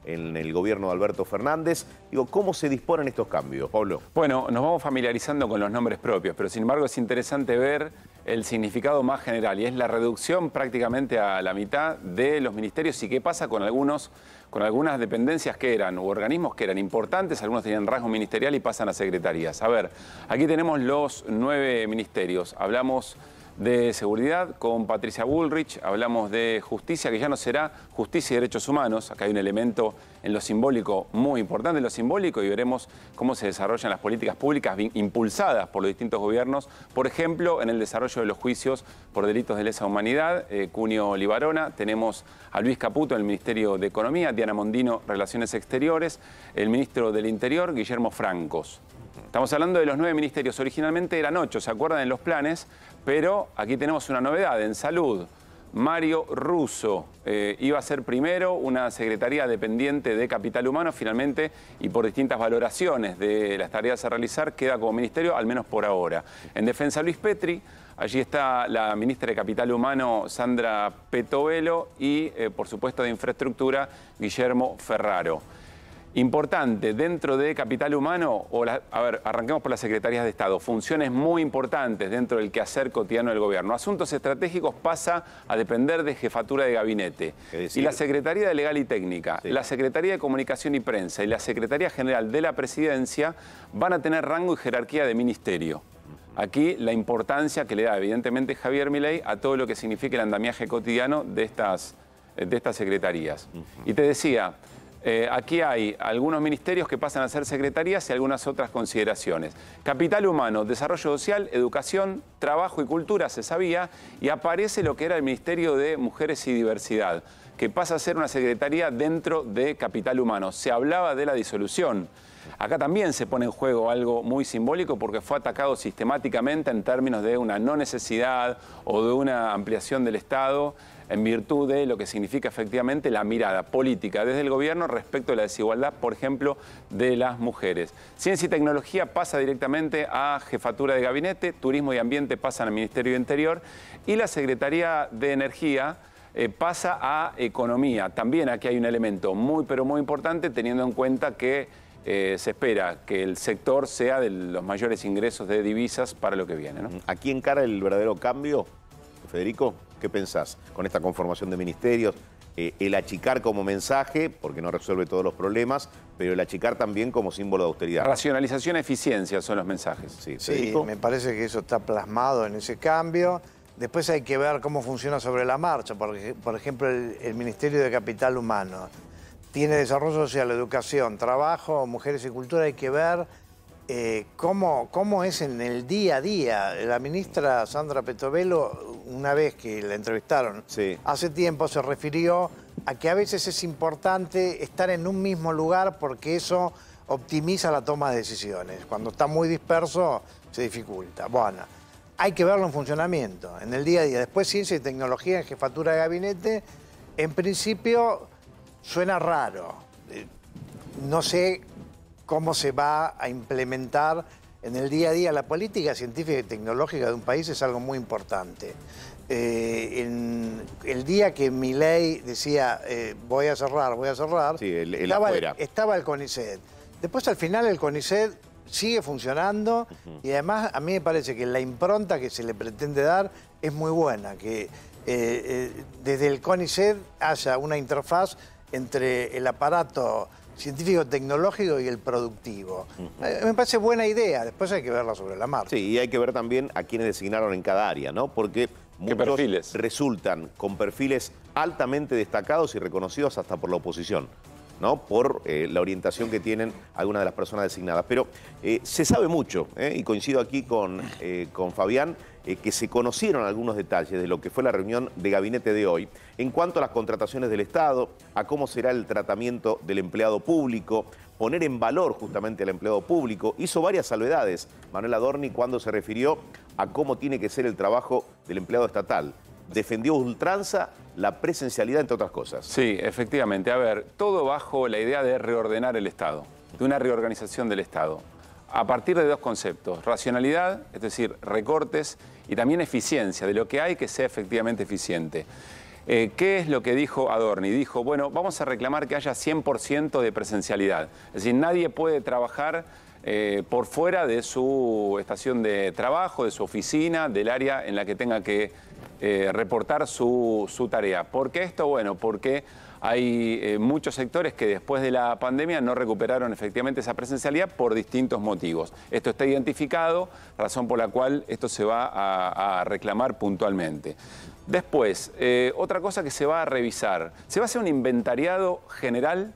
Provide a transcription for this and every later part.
en el gobierno de Alberto Fernández. Digo, ¿cómo se disponen estos cambios, Pablo? Bueno, nos vamos familiarizando con los nombres propios, pero sin embargo es interesante ver el significado más general, y es la reducción prácticamente a la mitad de los ministerios y qué pasa con algunas dependencias que eran, u organismos que eran importantes, algunos tenían rango ministerial y pasan a secretarías. A ver, aquí tenemos los 9 ministerios. Hablamos de Seguridad con Patricia Bullrich, hablamos de Justicia, que ya no será Justicia y Derechos Humanos. Acá hay un elemento en lo simbólico muy importante, en lo simbólico, y veremos cómo se desarrollan las políticas públicas impulsadas por los distintos gobiernos, por ejemplo, en el desarrollo de los juicios por delitos de lesa humanidad. Cunio Libarona, tenemos a Luis Caputo en el Ministerio de Economía, Diana Mondino, Relaciones Exteriores, el Ministro del Interior, Guillermo Francos. Estamos hablando de los 9 ministerios, originalmente eran 8, ¿se acuerdan en los planes? Pero aquí tenemos una novedad, en Salud, Mario Russo iba a ser primero una secretaría dependiente de Capital Humano, finalmente, y por distintas valoraciones de las tareas a realizar, queda como ministerio, al menos por ahora. En Defensa, Luis Petri, allí está la ministra de Capital Humano, Sandra Petovelo, y por supuesto de Infraestructura, Guillermo Ferraro. Importante, dentro de Capital Humano, a ver, arranquemos por las secretarías de Estado, funciones muy importantes dentro del quehacer cotidiano del gobierno. Asuntos estratégicos pasa a depender de Jefatura de Gabinete. Y la Secretaría de Legal y Técnica, sí, la Secretaría de Comunicación y Prensa y la Secretaría General de la Presidencia van a tener rango y jerarquía de ministerio. Aquí la importancia que le da evidentemente Javier Milei a todo lo que significa el andamiaje cotidiano de estas secretarías. Y te decía, aquí hay algunos ministerios que pasan a ser secretarías y algunas otras consideraciones. Capital Humano, Desarrollo Social, Educación, Trabajo y Cultura, se sabía, y aparece lo que era el Ministerio de Mujeres y Diversidad, que pasa a ser una secretaría dentro de Capital Humano. Se hablaba de la disolución. Acá también se pone en juego algo muy simbólico porque fue atacado sistemáticamente en términos de una no necesidad o de una ampliación del Estado en virtud de lo que significa efectivamente la mirada política desde el gobierno respecto a la desigualdad, por ejemplo, de las mujeres. Ciencia y Tecnología pasa directamente a Jefatura de Gabinete, Turismo y Ambiente pasan al Ministerio de Interior y la Secretaría de Energía pasa a Economía. También aquí hay un elemento muy, pero muy importante, teniendo en cuenta que se espera que el sector sea de los mayores ingresos de divisas para lo que viene, ¿no? ¿A quién encara el verdadero cambio, Federico? ¿Qué pensás con esta conformación de ministerios? El achicar como mensaje, porque no resuelve todos los problemas, pero el achicar también como símbolo de austeridad. Racionalización, eficiencia son los mensajes. Sí, me parece que eso está plasmado en ese cambio. Después hay que ver cómo funciona sobre la marcha, porque, por ejemplo, el Ministerio de Capital Humano tiene desarrollo social, educación, trabajo, mujeres y cultura. Hay que ver cómo es en el día a día. La ministra Sandra Petovelo, una vez que la entrevistaron, sí, hace tiempo se refirió a que a veces es importante estar en un mismo lugar porque eso optimiza la toma de decisiones. Cuando está muy disperso se dificulta. Bueno, hay que verlo en funcionamiento, en el día a día. Después Ciencia y Tecnología en Jefatura de Gabinete, en principio suena raro. No sé cómo se va a implementar en el día a día. La política científica y tecnológica de un país es algo muy importante. El día que Milei decía voy a cerrar, sí, estaba el CONICET. Después al final el CONICET sigue funcionando y además a mí me parece que la impronta que se le pretende dar es muy buena, que desde el CONICET haya una interfaz entre el aparato científico-tecnológico y el productivo. Me parece buena idea, después hay que verla sobre la marcha. Sí, y hay que ver también a quienes designaron en cada área, ¿no? Porque muchos resultan con perfiles altamente destacados y reconocidos hasta por la oposición, ¿no? Por la orientación que tienen algunas de las personas designadas. Pero se sabe mucho, y coincido aquí con Fabián, que se conocieron algunos detalles de lo que fue la reunión de gabinete de hoy en cuanto a las contrataciones del Estado, a cómo será el tratamiento del empleado público, poner en valor justamente al empleado público. Hizo varias salvedades Manuel Adorni cuando se refirió a cómo tiene que ser el trabajo del empleado estatal. Defendió a ultranza la presencialidad, entre otras cosas. Sí, efectivamente. A ver, todo bajo la idea de reordenar el Estado, de una reorganización del Estado, a partir de dos conceptos: racionalidad, es decir, recortes, y también eficiencia, de lo que hay que sea efectivamente eficiente. ¿Qué es lo que dijo Adorni? Dijo, bueno, vamos a reclamar que haya 100% de presencialidad. Es decir, nadie puede trabajar por fuera de su estación de trabajo, de su oficina, del área en la que tenga que reportar su tarea. ¿Por qué esto? Bueno, porque hay muchos sectores que después de la pandemia no recuperaron efectivamente esa presencialidad por distintos motivos. Esto está identificado, razón por la cual esto se va a reclamar puntualmente. Después, otra cosa que se va a revisar, se va a hacer un inventariado general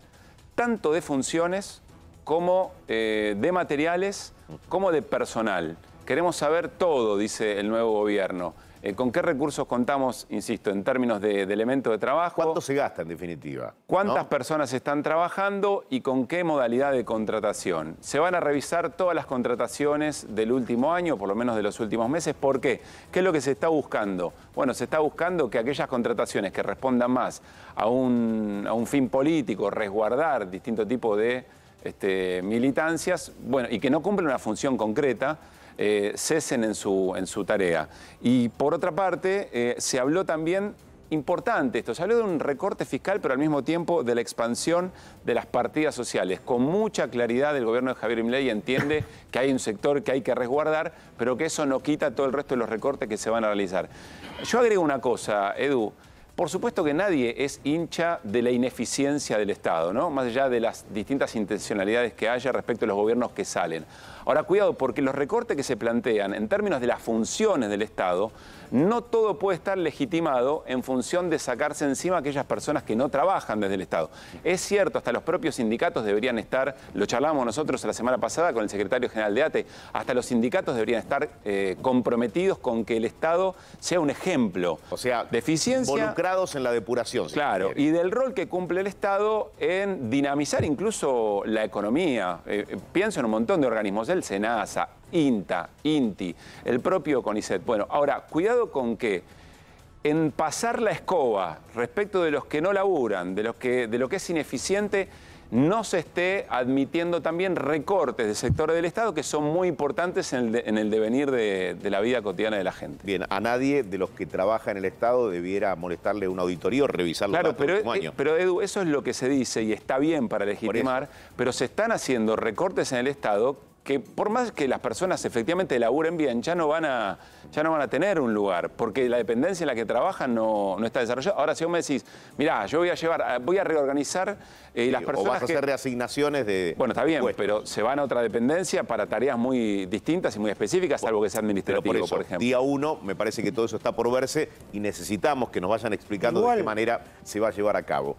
tanto de funciones como de materiales, como de personal. Queremos saber todo, dice el nuevo gobierno. ¿Con qué recursos contamos, insisto, en términos de elementos de trabajo? ¿Cuánto se gasta en definitiva? ¿Cuántas personas están trabajando y con qué modalidad de contratación? Se van a revisar todas las contrataciones del último año, por lo menos de los últimos meses. ¿Por qué? ¿Qué es lo que se está buscando? Bueno, se está buscando que aquellas contrataciones que respondan más a un fin político, resguardar distinto tipo de militancias, bueno, y que no cumplen una función concreta, cesen en su tarea. Y por otra parte, se habló también, importante esto, se habló de un recorte fiscal, pero al mismo tiempo de la expansión de las partidas sociales. Con mucha claridad el gobierno de Javier Milei entiende que hay un sector que hay que resguardar, pero que eso no quita todo el resto de los recortes que se van a realizar. Yo agrego una cosa, Edu. Por supuesto que nadie es hincha de la ineficiencia del Estado, ¿no? Más allá de las distintas intencionalidades que haya respecto a los gobiernos que salen. Ahora, cuidado, porque los recortes que se plantean en términos de las funciones del Estado, no todo puede estar legitimado en función de sacarse encima a aquellas personas que no trabajan desde el Estado. Es cierto, hasta los propios sindicatos deberían estar, lo charlábamos nosotros la semana pasada con el secretario general de ATE, hasta los sindicatos deberían estar comprometidos con que el Estado sea un ejemplo, o sea, de eficiencia, involucrados en la depuración. Claro, y del rol que cumple el Estado en dinamizar incluso la economía. Pienso en un montón de organismos, el SENASA, INTA, INTI, el propio CONICET. Bueno, ahora, cuidado con que en pasar la escoba respecto de los que no laburan, de lo que es ineficiente, no se esté admitiendo también recortes de sectores del Estado que son muy importantes en el devenir de la vida cotidiana de la gente. Bien, a nadie de los que trabaja en el Estado debiera molestarle una auditoría o revisar los datos del último año. Pero Edu, eso es lo que se dice y está bien para legitimar, pero se están haciendo recortes en el Estado que por más que las personas efectivamente laburen bien, ya no van a tener un lugar, porque la dependencia en la que trabajan no está desarrollada. Ahora, si vos me decís, mirá, yo voy a reorganizar las personas o vas a hacer reasignaciones de... Bueno, está bien, pero se van a otra dependencia para tareas muy distintas y muy específicas, salvo que sea administrativo, por ejemplo. Día 1, me parece que todo eso está por verse y necesitamos que nos vayan explicando de qué manera se va a llevar a cabo.